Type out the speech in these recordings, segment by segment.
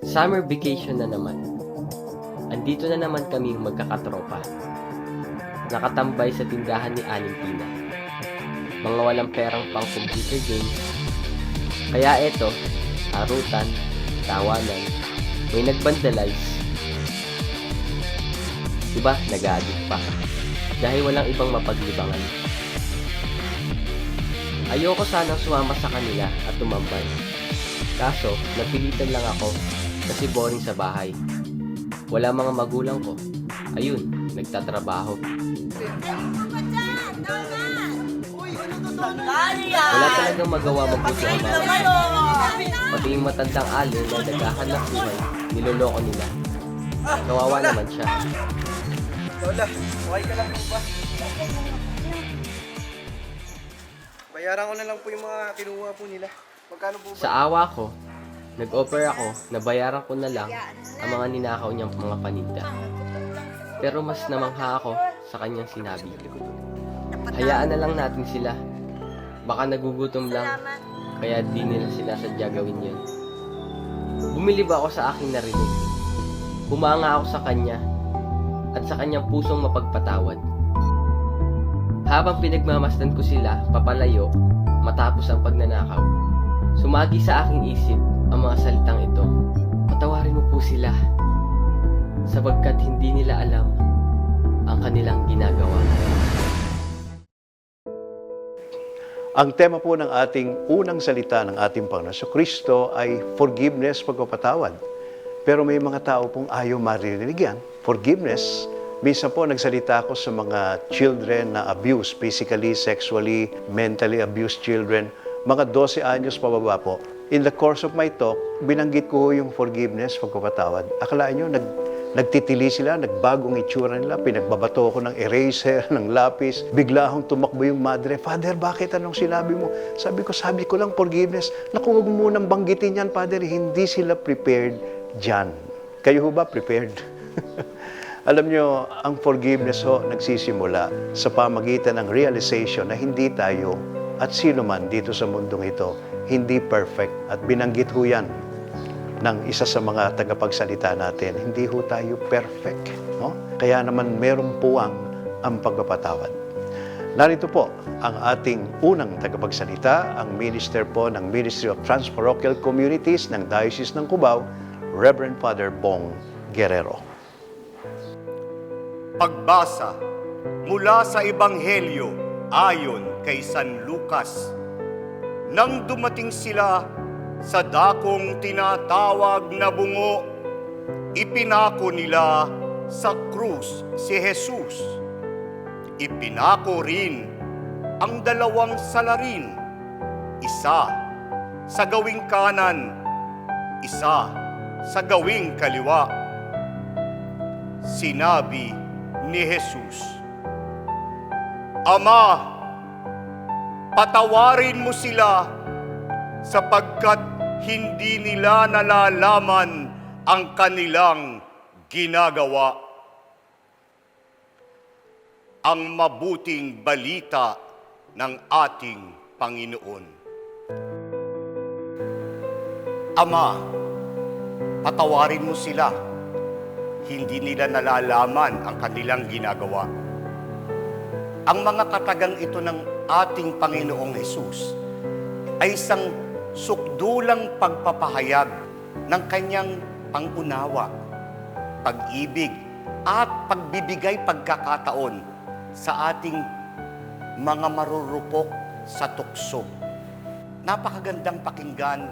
Summer vacation na naman. Andito na naman kaming magkakatropa. Nakatambay sa tindahan ni Aling Tina. Mga walang perang pang computer games. Kaya eto, harutan, tawanan, may nag-vandalize. Diba, nag-addict pa. Dahil walang ibang mapaglibangan. Ayoko sanang sumama sa kanila at tumambay. Kaso, napilitan lang ako kasi boring sa bahay. Wala mga magulang ko. Ayun, nagtatrabaho. Wala talagang magawa mabuti ang mga. Pati yung matandang alin na naghahanap buhay, niloloko nila. Kawawa naman siya. Lola, okay ka lang po ba? Bayaran ko na lang po yung mga kinuha po nila. Magkano po ba? Sa awa ko, nag-offer ako na bayaran ko na lang ang mga ninakaw niyang mga paninda. Pero mas namangha ako sa kanyang sinabi. Hayaan na lang natin sila. Baka nagugutom lang, kaya di nila sila sadya gawin yun. Bumilib ako sa aking narinig. Humanga ako sa kanya at sa kanyang pusong mapagpatawad. Habang pinagmamasdan ko sila papalayo matapos ang pagnanakaw, sumagi sa aking isip ang mga salitang ito. Patawarin mo po sila sapagkat hindi nila alam ang kanilang ginagawa. Ang tema po ng ating unang salita ng ating Panginoon Kristo ay forgiveness, pagpapatawad. Pero may mga tao pong ayaw maririnig yan. Forgiveness, minsan po nagsalita ako sa mga children na abuse, physically, sexually, mentally abused children, mga 12 anyos pababa po. In the course of my talk, binanggit ko yung forgiveness, pagpapatawad. Akalaan nyo, nagtitili sila, nagbagong itsura nila, pinagbabato ko ng eraser, ng lapis. Bigla akong tumakbo yung madre, Father, bakit anong sinabi mo? Sabi ko lang forgiveness. Naku, huwag mo munang banggitin yan, Father. Hindi sila prepared dyan. Kayo ho ba prepared? Alam nyo, ang forgiveness ho nagsisimula sa pamagitan ng realization na hindi tayo at sino man dito sa mundong ito, hindi perfect. At binanggit ho yan ng isa sa mga tagapagsalita natin, hindi ho tayo perfect. No? Kaya naman merong puwang ang pagpapatawad. Narito po ang ating unang tagapagsalita, ang minister po ng Ministry of Transparochial Communities ng Diocese ng Cubao, Reverend Father Bong Guerrero. Pagbasa mula sa Ebanghelyo ayon kay San Lucas. Nang dumating sila sa dakong tinatawag na bungo, ipinako nila sa krus si Jesus. Ipinako rin ang 2 salarin, isa sa gawing kanan, isa sa gawing kaliwa. Sinabi ni Jesus, Ama, patawarin mo sila sapagkat hindi nila nalalaman ang kanilang ginagawa. Ang mabuting balita ng ating Panginoon. Ama, patawarin mo sila. Hindi nila nalalaman ang kanilang ginagawa. Ang mga katagang ito ng ating Panginoong Hesus ay isang sukdulang pagpapahayag ng kanyang pangunawa, pag-ibig at pagbibigay pagkakataon sa ating mga marurupok sa tukso. Napakagandang pakinggan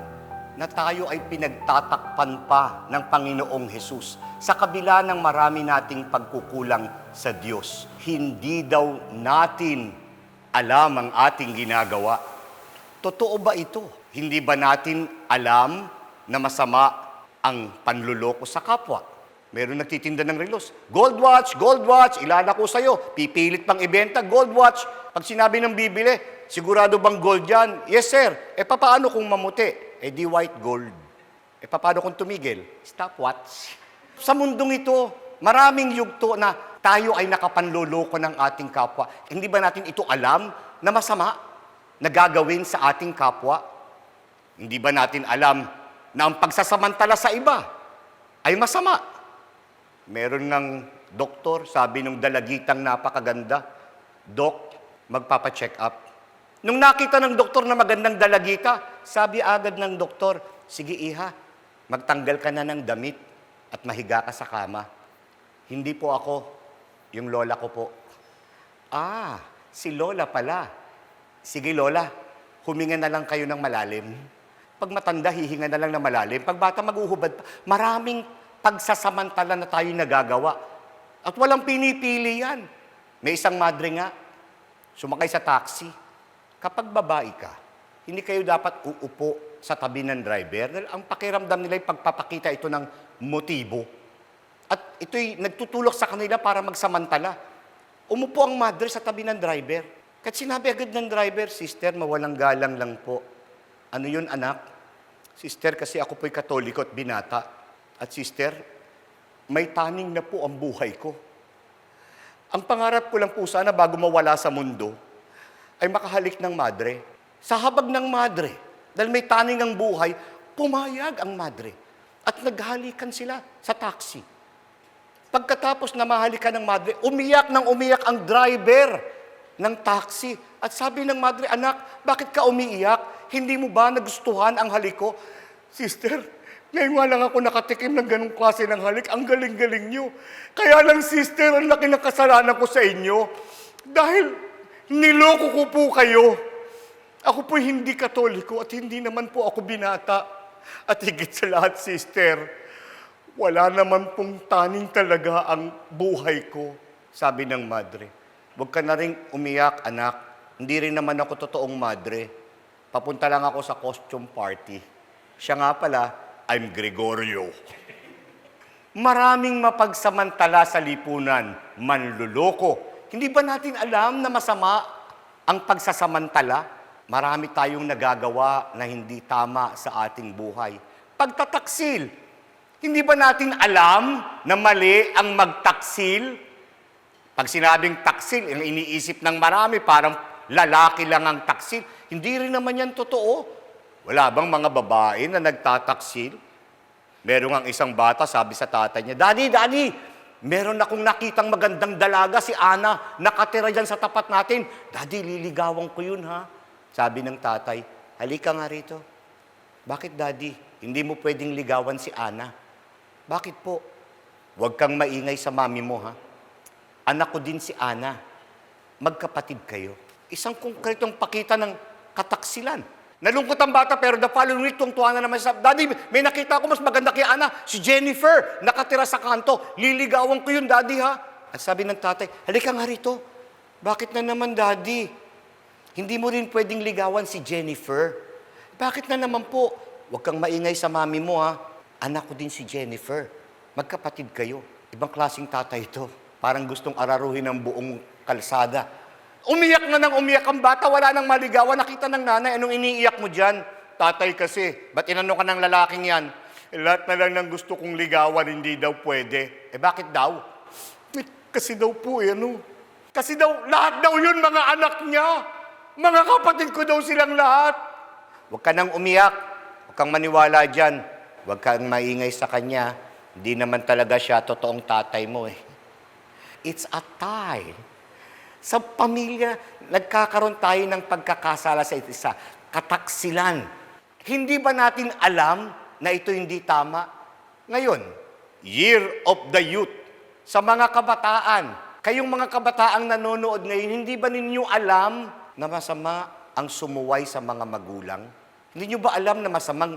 na tayo ay pinagtatakpan pa ng Panginoong Hesus sa kabila ng marami nating pagkukulang sa Diyos. Hindi daw natin alam ang ating ginagawa. Totoo ba ito? Hindi ba natin alam na masama ang panluloko sa kapwa? Meron nagtitinda ng relos. Gold watch, ilala ko sa'yo. Pipilit pang ibenta, gold watch. Pag sinabi ng bibili, sigurado bang gold yan? Yes, sir. Papaano kung mamuti? Di white gold. Papaano kung tumigil? Stopwatch. Sa mundong ito, maraming yugto na tayo ay nakapanloloko ng ating kapwa. Hindi ba natin ito alam na masama na gagawin sa ating kapwa? Hindi ba natin alam na ang pagsasamantala sa iba ay masama. Meron ngang doktor, sabi nung dalagitang napakaganda, Dok, magpapacheck up. Nung nakita ng doktor na magandang dalagita, sabi agad ng doktor, sige iha, magtanggal ka na ng damit at mahiga ka sa kama. Hindi po ako, yung lola ko po. Ah, si lola pala. Sige lola, huminga na lang kayo ng malalim. Pag matanda, hihinga na lang ng malalim. Pag bata, mag-uhubad pa. Maraming pagsasamantala na tayo nagagawa. At walang pinipili yan. May isang madre nga, sumakay sa taxi. Kapag babae ka, hindi kayo dapat uupo sa tabi ng driver dahil ang pakiramdam nila ay pagpapakita ito ng motibo. At ito'y nagtutulak sa kanila para magsamantala. Umupo ang madre sa tabi ng driver. Kahit sinabi agad ng driver, Sister, mawalang galang lang po. Ano yun, anak? Sister, kasi ako po'y Katoliko at binata. At sister, may taning na po ang buhay ko. Ang pangarap ko lang po sana bago mawala sa mundo, ay makahalik ng madre. Sa habag ng madre, dahil may taning ang buhay, pumayag ang madre. At naghalikan sila sa taxi. Pagkatapos na mahalikan ng madre, umiyak ng umiyak ang driver ng taxi. At sabi ng madre, anak, bakit ka umiiyak? Hindi mo ba nagustuhan ang halik ko? Sister, ngayon nga lang ako nakatikim ng ganong klase ng halik. Ang galing-galing nyo. Kaya lang, sister, ang laki ng kasalanan ko sa inyo. Dahil niloko ko po kayo. Ako po hindi Katoliko at hindi naman po ako binata. At higit sa lahat, sister, wala naman pong taning talaga ang buhay ko, sabi ng madre. Huwag ka na rin umiyak, anak. Hindi rin naman ako totoong madre. Papunta lang ako sa costume party. Siya nga pala, I'm Gregorio. Maraming mapagsamantala sa lipunan, manluloko. Hindi ba natin alam na masama ang pagsasamantala? Marami tayong nagagawa na hindi tama sa ating buhay. Pagtataksil. Hindi ba natin alam na mali ang magtaksil? Pag sinabing taksil, ang iniisip ng marami, parang lalaki lang ang taksil. Hindi rin naman yan totoo. Wala bang mga babae na nagtataksil? Meron ang isang bata, sabi sa tatay niya, Daddy, meron akong nakitang magandang dalaga, si Ana, nakatira dyan sa tapat natin. Daddy, liligawan ko yun, ha? Sabi ng tatay, halika nga rito. Bakit, Daddy? Hindi mo pwedeng ligawan si Ana. Bakit po? Huwag kang maingay sa mami mo, ha? Anak ko din si Ana. Magkapatid kayo. Isang konkretong pakita ng kataksilan. Nalungkot ang bata pero the following week, tungtuan na naman siya. Daddy, may nakita ko mas maganda kay Ana. Si Jennifer, nakatira sa kanto. Liligawan ko yun, Daddy, ha? At sabi ng tatay, halika nga rito. Bakit na naman, Daddy? Hindi mo rin pwedeng ligawan si Jennifer. Bakit na naman po? Huwag kang maingay sa mami mo, ha? Anak ko din si Jennifer. Magkapatid kayo. Ibang klaseng tatay ito. Parang gustong araruhin ang buong kalsada. Umiyak na nang umiyak ang bata, wala nang maligawan. Nakita ng nanay, anong iniiyak mo dyan? Tatay kasi, ba't inano ka ng lalaking yan? Lahat na lang ng gusto kong ligawan, hindi daw pwede. Bakit daw? Kasi daw po, Kasi daw, lahat daw yun, mga anak niya. Mga kapatid ko daw silang lahat. Huwag ka nang umiyak. Huwag kang maniwala dyan. Huwag kang maingay sa kanya. Hindi naman talaga siya totoong tatay mo, It's a tie. Sa pamilya, nagkakaroon tayo ng pagkakasala sa isa. Kataksilan. Hindi ba natin alam na ito hindi tama? Ngayon, Year of the Youth. Sa mga kabataan, kayong mga kabataang nanonood ngayon, hindi ba ninyo alam na masama ang sumuway sa mga magulang? Hindi nyo ba alam na masamang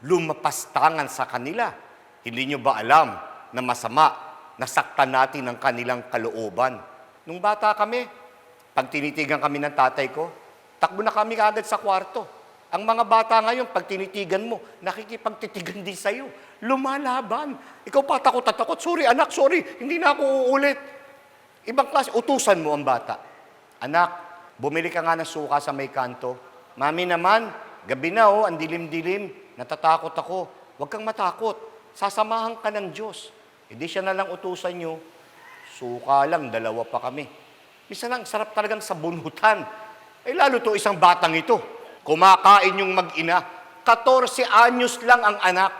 lumapastangan sa kanila? Hindi nyo ba alam na masama nasaktan natin ang kanilang kalooban? Nung bata kami, pag tinitigan kami ng tatay ko, takbo na kami agad sa kwarto. Ang mga bata ngayon, pag tinitigan mo, nakikipagtitigan din sa'yo. Lumalaban. Ikaw pa takot at takot. Sorry anak, sorry. Hindi na ako uulit. Ibang klase, utusan mo ang bata. Anak, bumili ka nga ng suka sa may kanto. Mami naman, gabi na ang dilim-dilim. Natatakot ako. Huwag kang matakot. Sasamahan ka ng Diyos. Hindi siya na lang utusan nyo. Suka lang, 2 pa kami. Minsan lang, sarap talagang sabunutan. Lalo to isang batang ito. Kumakain yung mag-ina. 14 anyos lang ang anak.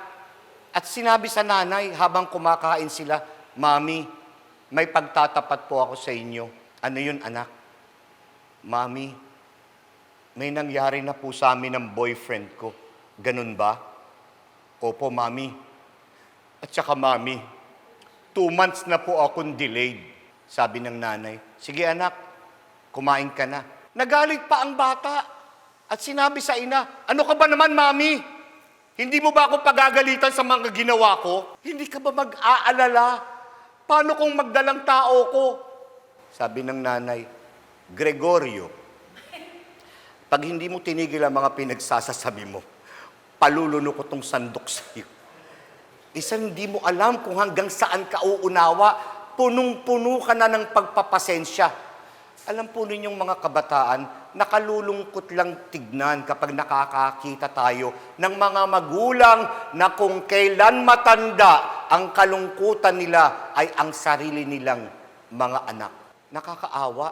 At sinabi sa nanay habang kumakain sila, Mami, may pagtatapat po ako sa inyo. Ano yun, anak? Mami, may nangyari na po sa amin ng boyfriend ko. Ganun ba? Opo, Mami. At saka, Mami, 2 months na po akong delayed. Sabi ng nanay, sige anak, kumain ka na. Nagalit pa ang bata at sinabi sa ina, ano ka ba naman, Mami? Hindi mo ba ako pagagalitan sa mga ginawa ko? Hindi ka ba mag-aalala? Paano kung magdalang tao ko? Sabi ng nanay, Gregorio, pag hindi mo tinigil ang mga pinagsasasabi mo, paluluno ko tong sandok sa iyo. Isang hindi mo alam kung hanggang saan ka uunawa, punong-puno ka na ng pagpapasensya. Alam po ninyong mga kabataan, nakalulungkot lang tignan kapag nakakakita tayo ng mga magulang na kung kailan matanda, ang kalungkutan nila ay ang sarili nilang mga anak. Nakakaawa.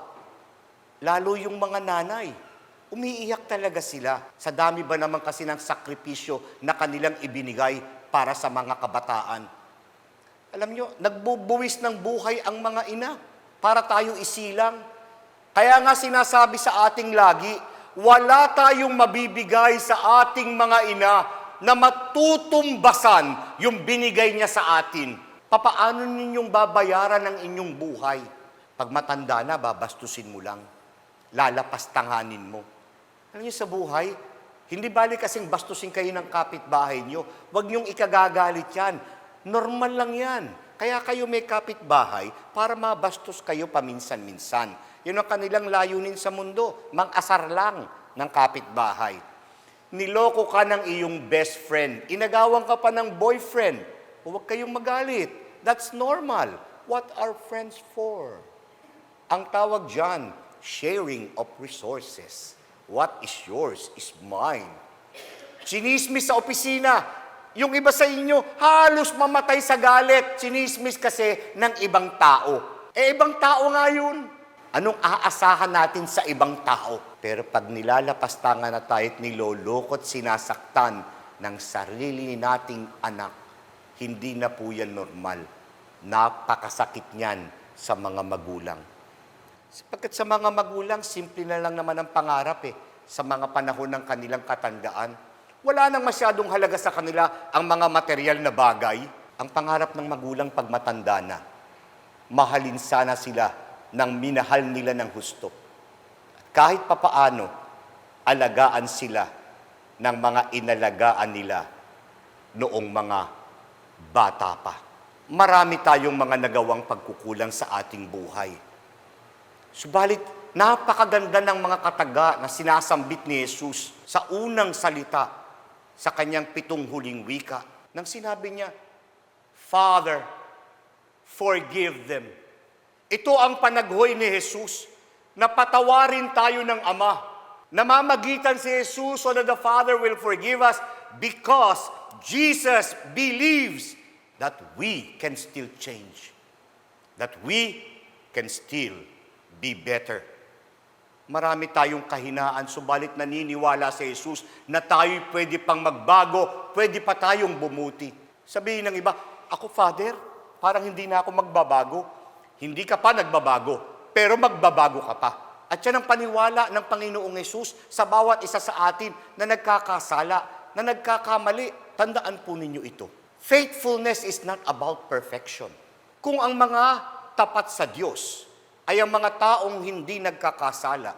Lalo yung mga nanay. Umiiyak talaga sila. Sa dami ba naman kasi ng sakripisyo na kanilang ibinigay para sa mga kabataan. Alam nyo, nagbubuwis ng buhay ang mga ina para tayo isilang. Kaya nga sinasabi sa ating lagi, wala tayong mabibigay sa ating mga ina na matutumbasan yung binigay niya sa atin. Papaano ninyong babayaran ang inyong buhay? Pag matanda na, babastusin mo lang. Lalapastanganin mo. Alam niyo sa buhay, hindi balik kasing bastusin kayo ng kapitbahay niyo. Huwag niyong ikagagalit yan. Normal lang yan. Kaya kayo may kapitbahay para mabastos kayo paminsan-minsan. Yun ang kanilang layunin sa mundo. Mang-asar lang ng kapitbahay. Niloko ka ng iyong best friend. Inagawan ka pa ng boyfriend. Huwag kayong magalit. That's normal. What are friends for? Ang tawag dyan, sharing of resources. What is yours is mine. Chinismis sa opisina. Yung iba sa inyo, halos mamatay sa galit. Chinismis kasi ng ibang tao. Ibang tao nga yun. Anong aasahan natin sa ibang tao? Pero pag nilalapastangan na tayo at nilolokot sinasaktan ng sarili nating anak, hindi na po yan normal. Napakasakit niyan sa mga magulang. Sapagkat sa mga magulang, simple na lang naman ang pangarap sa mga panahon ng kanilang katandaan. Wala nang masyadong halaga sa kanila ang mga material na bagay. Ang pangarap ng magulang pag matanda na, mahalin sana sila ng minahal nila ng husto. Kahit papaano, alagaan sila ng mga inalagaan nila noong mga bata pa. Marami tayong mga nagawang pagkukulang sa ating buhay. Subalit, napakaganda ng mga kataga na sinasambit ni Jesus sa unang salita sa kanyang 7 huling wika. Nang sinabi niya, Father, forgive them. Ito ang panaghoy ni Jesus na patawarin tayo ng Ama. Namamagitan si Jesus so that the Father will forgive us because Jesus believes that we can still change. That we can still be better. Marami tayong kahinaan, subalit naniniwala sa Jesus na tayo'y pwede pang magbago, pwede pa tayong bumuti. Sabihin ng iba, ako Father, parang hindi na ako magbabago. Hindi ka pa nagbabago, pero magbabago ka pa. At yan ang paniwala ng Panginoong Jesus sa bawat isa sa atin na nagkakasala, na nagkakamali. Tandaan po ninyo ito. Faithfulness is not about perfection. Kung ang mga tapat sa Diyos ay ang mga taong hindi nagkakasala,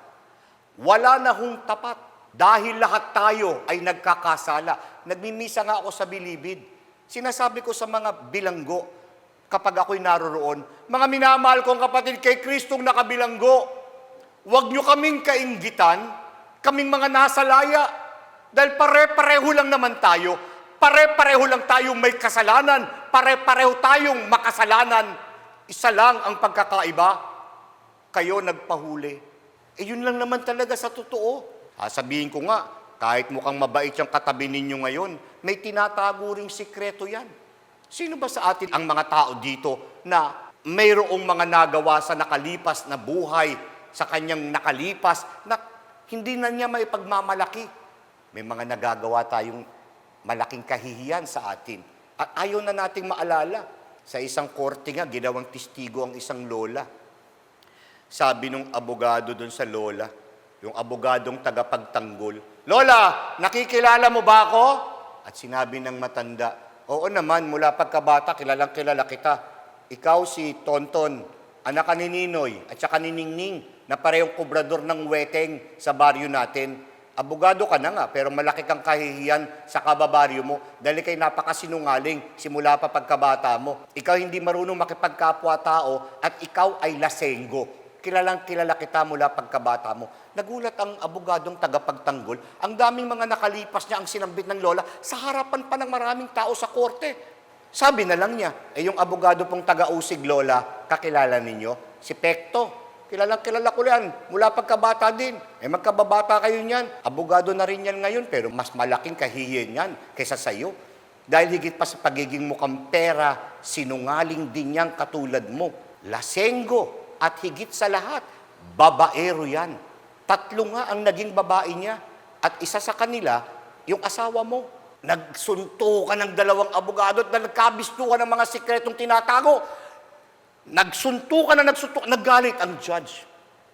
wala na hong tapat dahil lahat tayo ay nagkakasala. Nagmimisa nga ako sa bilibid. Sinasabi ko sa mga bilanggo, kapag ako'y naroroon, mga minamahal kong kapatid, kay Kristong nakabilanggo, huwag nyo kaming kainggitan, kaming mga nasa laya, dahil pare-pareho lang naman tayo, pare-pareho lang tayong may kasalanan, pare-pareho tayong makasalanan, isa lang ang pagkakaiba, kayo nagpahuli. Yun lang naman talaga sa totoo. Sabihin ko nga, kahit mukhang mabait yung katabi ninyo ngayon, may tinatago ring sikreto yan. Sino ba sa atin ang mga tao dito na mayroong mga nagawa sa nakalipas na buhay, sa kanyang nakalipas, na hindi na niya maipagmamalaki? May mga nagagawa tayong malaking kahihiyan sa atin. At ayaw na nating maalala. Sa isang korte nga, ginawang testigo ang isang lola. Sabi nung abogado doon sa lola, yung abogadong tagapagtanggol, "Lola, nakikilala mo ba ako?" At sinabi ng matanda, "Oo naman, mula pagkabata, kilalang kilala kita. Ikaw si Tonton, anak ka ni Ninoy, at saka ni Ningning, na parehong kubrador ng weteng sa baryo natin. Abogado ka na nga, pero malaki kang kahihiyan sa kababaryo mo dahil kay napakasinungaling simula pa pagkabata mo. Ikaw hindi marunong makipagkapwa-tao at ikaw ay lasenggo. Kilalang kilala kita mula pagkabata mo." Nagulat ang abogadong tagapagtanggol. Ang daming mga nakalipas niya ang sinambit ng lola sa harapan pa ng maraming tao sa korte. Sabi na lang niya, yung abogado pong taga-usig, "Lola, kakilala ninyo? Si Pekto. Kilalang kilala ko yan, mula pagkabata din. Magkababata kayo niyan. Abogado na rin yan ngayon, pero mas malaking kahihiyan yan kaysa sa'yo. Dahil higit pa sa pagiging mukhang pera, sinungaling din yan katulad mo. Lasenggo, at higit sa lahat, babaero yan. 3 nga ang naging babae niya. At isa sa kanila, yung asawa mo. Nagsuntukan ng 2 abogado at nagkabistuhan ng mga sikretong tinatago. Nagsuntukan, naggalit ang judge.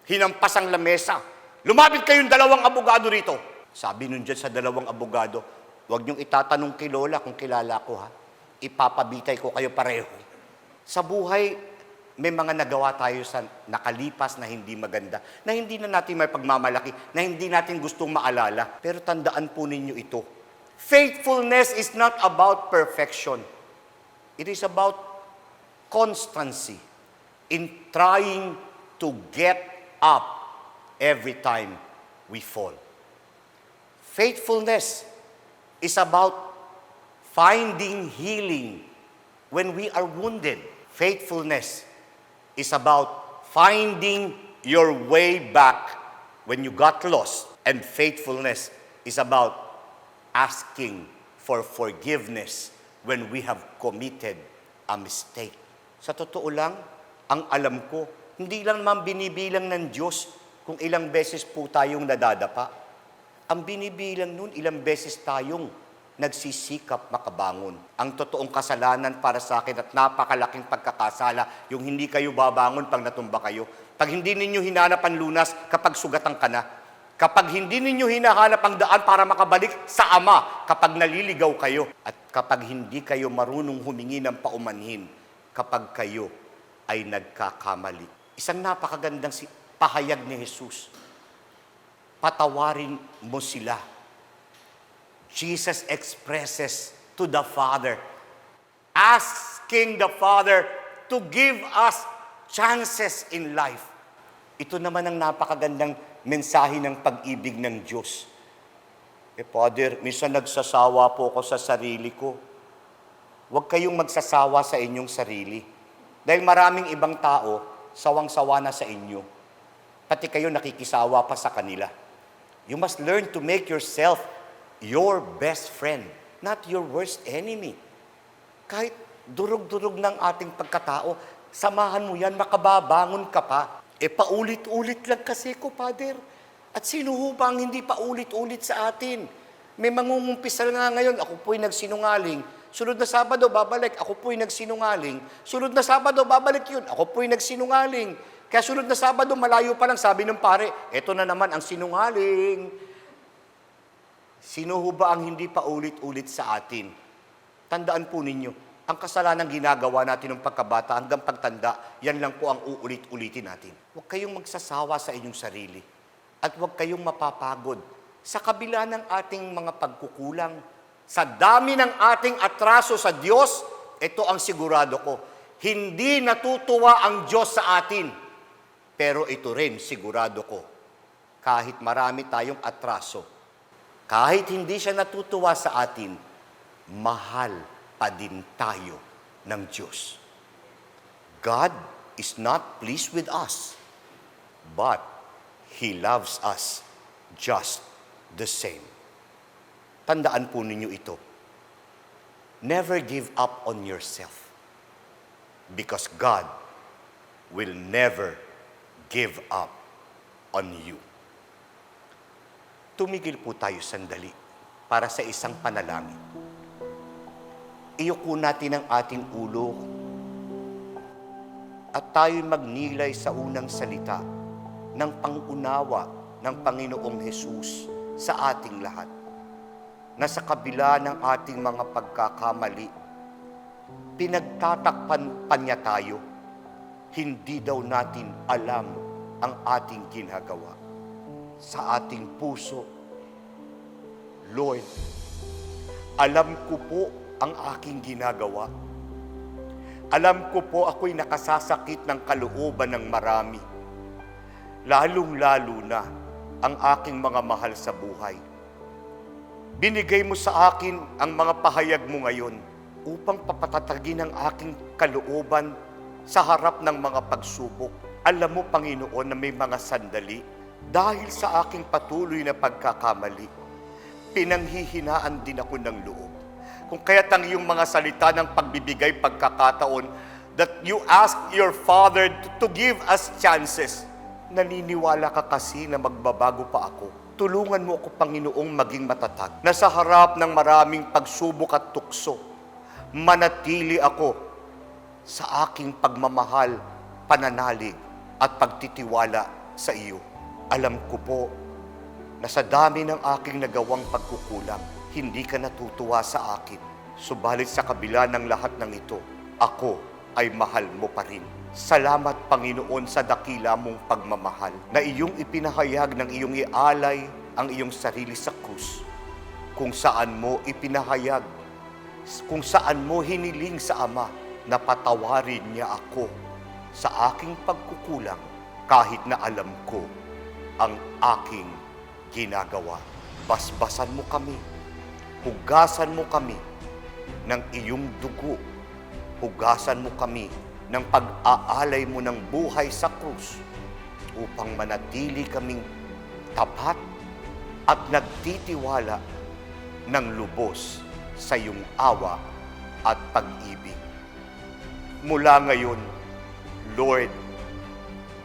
Hinampas ang lamesa. "Lumapit kayong 2 abogado rito." Sabi nun judge sa 2 abogado, "Huwag niyong itatanong kay Lola kung kilala ko, ha. Ipapabitay ko kayo pareho." Sa buhay, may mga nagawa tayo sa nakalipas na hindi maganda, na hindi na natin may pagmamalaki, na hindi natin gustong maalala. Pero tandaan po ninyo ito. Faithfulness is not about perfection. It is about constancy in trying to get up every time we fall. Faithfulness is about finding healing when we are wounded. Faithfulness is about finding your way back when you got lost. And faithfulness is about asking for forgiveness when we have committed a mistake. Sa totoo lang, ang alam ko, hindi lang naman binibilang ng Diyos kung ilang beses po tayong nadadapa. Ang binibilang nun, ilang beses tayong nagsisikap makabangon. Ang totoong kasalanan para sa akin at napakalaking pagkakasala, yung hindi kayo babangon pag natumba kayo. Pag hindi ninyo hinanap ang lunas kapag sugatan ka na. Kapag hindi ninyo hinahanap ang daan para makabalik sa Ama kapag naliligaw kayo. At kapag hindi kayo marunong humingi ng paumanhin kapag kayo ay nagkakamali. Isang napakagandang pahayag ni Jesus. Patawarin mo sila. Jesus expresses to the Father, asking the Father to give us chances in life. Ito naman ang napakagandang mensahe ng pag-ibig ng Diyos. Father, minsan nagsasawa po ako sa sarili ko. Huwag kayong magsasawa sa inyong sarili. Dahil maraming ibang tao, sawang-sawa na sa inyo. Pati kayo nakikisawa pa sa kanila. You must learn to make yourself your best friend, not your worst enemy. Kahit durog-durog ng ating pagkatao, samahan mo yan, makababangon ka pa. Paulit-ulit lang kasi ko, Father. At sino ho ba ang hindi paulit-ulit sa atin? May mangungumpisal nga ngayon, ako po'y nagsinungaling. Sunod na Sabado, babalik, ako po'y nagsinungaling. Sunod na Sabado, babalik yun, ako po'y nagsinungaling. Kaya sunod na Sabado, malayo pa lang, sabi ng pare, eto na naman ang sinungaling. Sino ho ba ang hindi paulit-ulit sa atin? Tandaan po ninyo, ang kasalanan ginagawa natin ng pagkabata hanggang pagtanda, yan lang po ang uulit-ulitin natin. Huwag kayong magsasawa sa inyong sarili. At huwag kayong mapapagod. Sa kabila ng ating mga pagkukulang, sa dami ng ating atraso sa Diyos, ito ang sigurado ko, hindi natutuwa ang Diyos sa atin. Pero ito rin sigurado ko, kahit marami tayong atraso, kahit hindi siya natutuwa sa atin, mahal pa din tayo ng Diyos. God is not pleased with us, but He loves us just the same. Tandaan po ninyo ito. Never give up on yourself, because God will never give up on you. Tumigil po tayo sandali para sa isang panalangin. Iyuko natin ang ating ulo at tayo magnilay sa unang salita ng pangunawa ng Panginoong Hesus sa ating lahat, na sa kabila ng ating mga pagkakamali, pinagtatakpan pa niya tayo. Hindi daw natin alam ang ating ginagawa. Sa ating puso, Lord, alam ko po ang aking ginagawa. Alam ko po ako'y nakasasakit ng kalooban ng marami. Lalong-lalo na ang aking mga mahal sa buhay. Binigay mo sa akin ang mga pahayag mo ngayon upang papatatagin ang aking kalooban sa harap ng mga pagsubok. Alam mo, Panginoon, na may mga sandali dahil sa aking patuloy na pagkakamali, pinanghihinaan din ako ng loob. Kung kaya't ang iyong mga salita ng pagbibigay pagkakataon that you ask your Father to give us chances. Naniniwala ka kasi na magbabago pa ako. Tulungan mo ako, Panginoong, maging matatag, na sa harap ng maraming pagsubok at tukso, manatili ako sa aking pagmamahal, pananalig at pagtitiwala sa iyo. Alam ko po na sa dami ng aking nagawang pagkukulang, hindi ka natutuwa sa akin. Subalit sa kabila ng lahat ng ito, ako ay mahal mo pa rin. Salamat, Panginoon, sa dakila mong pagmamahal na iyong ipinahayag ng iyong ialay ang iyong sarili sa krus, kung saan mo ipinahayag, kung saan mo hiniling sa Ama na patawarin niya ako sa aking pagkukulang kahit na alam ko ang aking ginagawa. Basbasan mo kami, hugasan mo kami ng iyong dugo, hugasan mo kami ng pag-aalay mo ng buhay sa krus upang manatili kaming tapat at nagtitiwala ng lubos sa iyong awa at pag-ibig. Mula ngayon, Lord,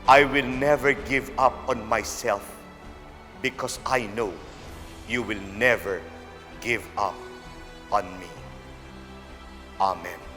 I will never give up on myself because I know you will never give up on me. Amen.